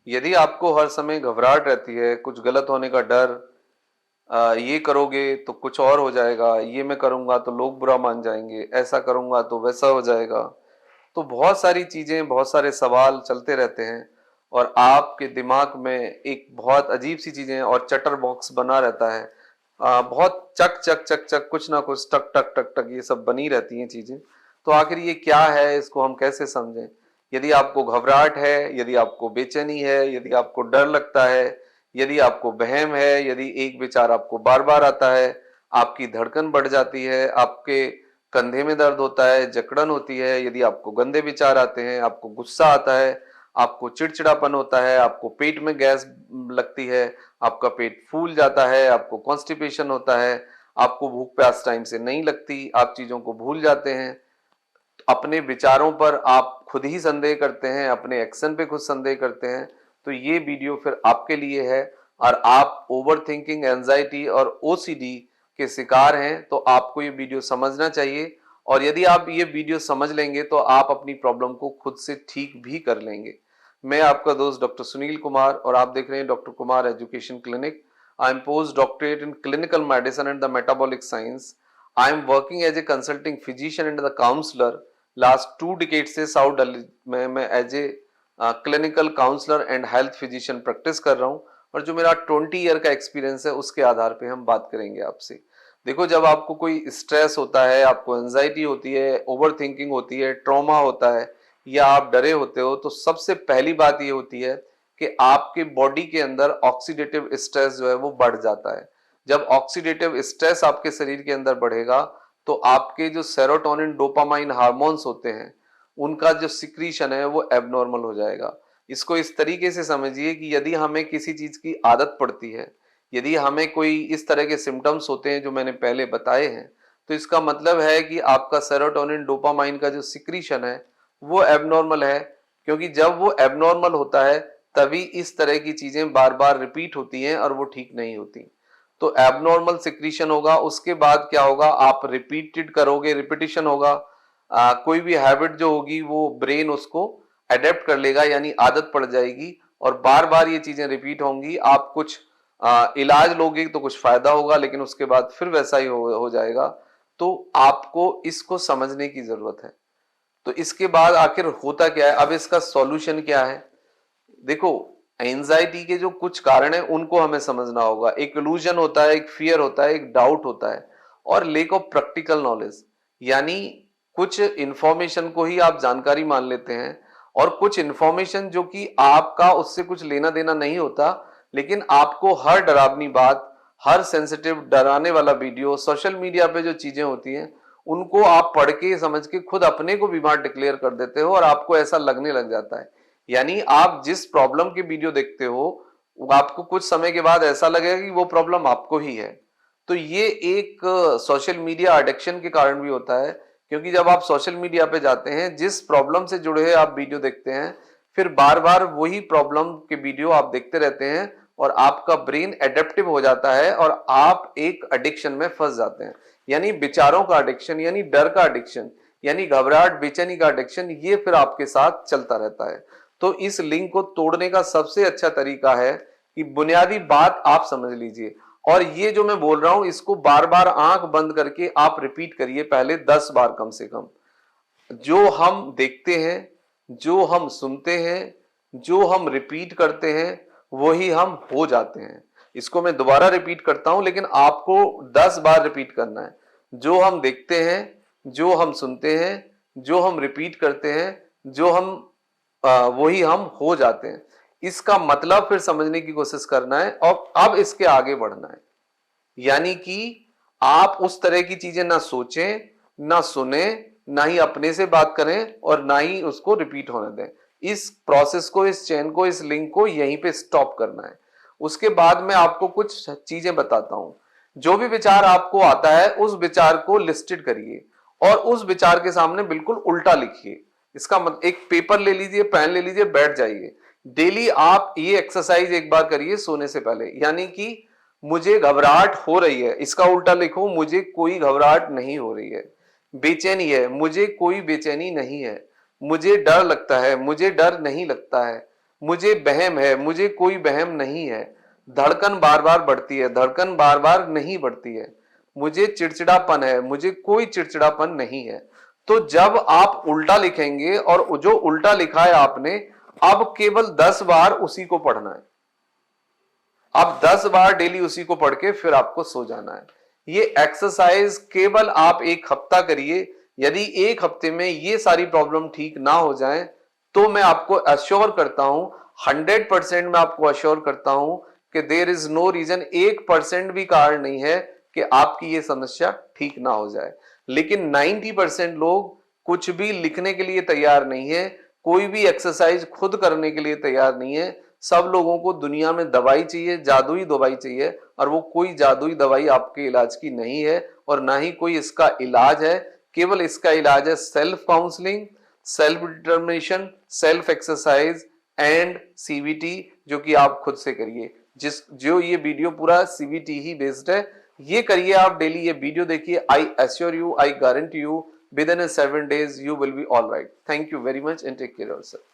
यदि आपको हर समय घबराहट रहती है, कुछ गलत होने का डर, ये करोगे तो कुछ और हो जाएगा, ये मैं करूंगा तो लोग बुरा मान जाएंगे, ऐसा करूंगा तो वैसा हो जाएगा, तो बहुत सारी चीजें, बहुत सारे सवाल चलते रहते हैं और आपके दिमाग में एक बहुत अजीब सी चीजें और चटर बॉक्स बना रहता है। बहुत चक चक चक चक, कुछ ना कुछ टक टक टक टक, ये सब बनी रहती हैं चीजें। तो आखिर ये क्या है, इसको हम कैसे समझें? यदि आपको घबराहट है, यदि आपको बेचैनी है, यदि आपको डर लगता है, यदि आपको वहम है, यदि एक विचार आपको बार बार आता है, आपकी धड़कन बढ़ जाती है, आपके कंधे में दर्द होता है, जकड़न होती है, यदि आपको गंदे विचार आते हैं, आपको गुस्सा आता है, आपको चिड़चिड़ापन होता है, आपको पेट में गैस लगती है, आपका पेट फूल जाता है, आपको कॉन्स्टिपेशन होता है, आपको भूख प्यास टाइम से नहीं लगती, आप चीजों को भूल जाते हैं, अपने विचारों पर आप खुद ही संदेह करते हैं, अपने एक्शन पे खुद संदेह करते हैं, तो ये वीडियो फिर आपके लिए है। और आप ओवर थिंकिंग, एंजाइटी और ओसीडी के शिकार हैं, तो आपको ये वीडियो समझना चाहिए। और यदि आप ये वीडियो समझ लेंगे तो आप अपनी प्रॉब्लम को खुद से ठीक भी कर लेंगे। मैं आपका दोस्त डॉक्टर सुनील कुमार और आप देख रहे हैं doctor Kumar education clinic. I am post doctorate in clinical medicine and the metabolic science. I am working as a consulting physician and the counsellor. Last 2 decade से साउथ दिल्ली में मैं as a clinical counsellor and health physician practice कर रहा हूँ। और जो मेरा 20 year का एक्सपीरियंस है उसके आधार पे हम बात करेंगे आपसे। देखो, जब आपको कोई स्ट्रेस होता है, आपको एंजाइटी होती है, ओवर थिंकिंग होती है, ट्रॉमा होता है, या आप डरे होते हो, तो सबसे पहली बात ये होती है कि आपके बॉडी के अंदर ऑक्सीडेटिव स्ट्रेस जो है वो बढ़ जाता है। जब ऑक्सीडेटिव स्ट्रेस आपके शरीर के अंदर बढ़ेगा तो आपके जो सेरोटोनिन, डोपामाइन हार्मोन्स होते हैं, उनका जो सिक्रीशन है वो एबनॉर्मल हो जाएगा। इसको इस तरीके से समझिए कि यदि हमें किसी चीज की आदत पड़ती है, यदि हमें कोई इस तरह के सिम्टम्स होते हैं जो मैंने पहले बताए हैं, तो इसका मतलब है कि आपका सेरोटोनिन, डोपामाइन का जो सिक्रीशन है वो एबनॉर्मल है। क्योंकि जब वो एबनॉर्मल होता है तभी इस तरह की चीजें बार बार रिपीट होती हैं और वो ठीक नहीं होती। तो एबनॉर्मल सिक्रीशन होगा, उसके बाद क्या होगा, आप रिपीटेड करोगे, रिपीटिशन होगा, कोई भी हैबिट जो होगी वो ब्रेन उसको अडेप्ट कर लेगा, यानी आदत पड़ जाएगी और बार बार ये चीजें रिपीट होंगी। आप कुछ इलाज लोगे तो कुछ फायदा होगा, लेकिन उसके बाद फिर वैसा ही हो जाएगा। तो आपको इसको समझने की जरूरत है। तो इसके बाद आखिर होता क्या है, अब इसका सॉल्यूशन क्या है? देखो, एंजाइटी के जो कुछ कारण है उनको हमें समझना होगा। एक इल्यूजन होता है, एक फियर होता है, एक डाउट होता है, और लेक ऑफ प्रैक्टिकल नॉलेज, यानी कुछ इंफॉर्मेशन को ही आप जानकारी मान लेते हैं और कुछ इंफॉर्मेशन जो कि आपका उससे कुछ लेना देना नहीं होता, लेकिन आपको हर डरावनी बात, हर सेंसिटिव डराने वाला वीडियो, सोशल मीडिया पे जो चीजें होती हैं, उनको आप पढ़ के समझ के खुद अपने को बीमार डिक्लेयर कर देते हो और आपको ऐसा लगने लग जाता है। यानी आप जिस प्रॉब्लम के वीडियो देखते हो, आपको कुछ समय के बाद ऐसा लगेगा कि वो प्रॉब्लम आपको ही है। तो ये एक सोशल मीडिया एडिक्शन के कारण भी होता है। क्योंकि जब आप सोशल मीडिया पे जाते हैं, जिस प्रॉब्लम से जुड़े हुए आप वीडियो देखते हैं, फिर बार बार वही प्रॉब्लम के वीडियो आप देखते रहते हैं और आपका ब्रेन एडेप्टिव हो जाता है और आप एक एडिक्शन में फंस जाते हैं। यानी विचारों का एडिक्शन, यानी डर का एडिक्शन, यानी घबराहट, बेचैनी का एडिक्शन, ये फिर आपके साथ चलता रहता है। तो इस लिंक को तोड़ने का सबसे अच्छा तरीका है कि बुनियादी बात आप समझ लीजिए, और ये जो मैं बोल रहा हूं इसको बार बार आंख बंद करके आप रिपीट करिए, पहले 10 बार कम से कम। जो हम देखते हैं, जो हम सुनते हैं, जो हम रिपीट करते हैं, वही हम हो जाते हैं। इसको मैं दोबारा रिपीट करता हूं, लेकिन आपको 10 बार रिपीट करना है। जो हम देखते हैं, जो हम सुनते हैं, जो हम रिपीट करते हैं, जो हम वही हम हो जाते हैं। इसका मतलब फिर समझने की कोशिश करना है और अब इसके आगे बढ़ना है। यानी कि आप उस तरह की चीजें ना सोचें, ना सुने, ना ही अपने से बात करें और ना ही उसको रिपीट होने दें। इस प्रोसेस को, इस चेन को, इस लिंक को यहीं पे स्टॉप करना है। उसके बाद मैं आपको कुछ चीजें बताता हूं। जो भी विचार आपको आता है उस विचार को लिस्टेड करिए और उस विचार के सामने बिल्कुल उल्टा लिखिए। इसका मतलब, एक पेपर ले लीजिए, पेन ले लीजिए, बैठ जाइए। डेली आप ये एक्सरसाइज एक बार करिए सोने से पहले। यानी कि मुझे घबराहट हो रही है, इसका उल्टा लिखो, मुझे कोई घबराहट नहीं हो रही है। बेचैनी है, मुझे कोई बेचैनी नहीं है। मुझे डर लगता है, मुझे डर नहीं लगता है। मुझे वहम है, मुझे कोई वहम नहीं है, धड़कन बार बार बढ़ती है, धड़कन बार बार नहीं बढ़ती है, मुझे चिड़चिड़ापन है, मुझे कोई चिड़चिड़ापन नहीं है। तो जब आप उल्टा लिखेंगे और जो उल्टा लिखा है आपने, अब केवल 10 बार उसी को पढ़ना है। आप 10 बार डेली उसी को पढ़ के फिर आपको सो जाना है। ये एक्सरसाइज केवल आप एक हफ्ता करिए। यदि एक हफ्ते में ये सारी प्रॉब्लम ठीक ना हो जाए तो मैं आपको अश्योर करता हूं, 100% मैं आपको अश्योर करता हूं कि देयर इज नो रीजन, 1% भी कारण नहीं है कि आपकी ये समस्या ठीक ना हो जाए। लेकिन 90% लोग कुछ भी लिखने के लिए तैयार नहीं है, कोई भी एक्सरसाइज खुद करने के लिए तैयार नहीं है। सब लोगों को दुनिया में दवाई चाहिए, जादुई दवाई चाहिए, और वो कोई जादुई दवाई आपके इलाज की नहीं है और ना ही कोई इसका इलाज है। केवल इसका इलाज है self counselling, self determination, self exercise and CBT, जो कि आप खुद से करिए। जो ये वीडियो पूरा सीबीटी ही बेस्ड है, ये करिए आप डेली, ये वीडियो देखिए। I assure you, I guarantee you, with in 7 days you will be all right. Thank you very much and take care of yourself.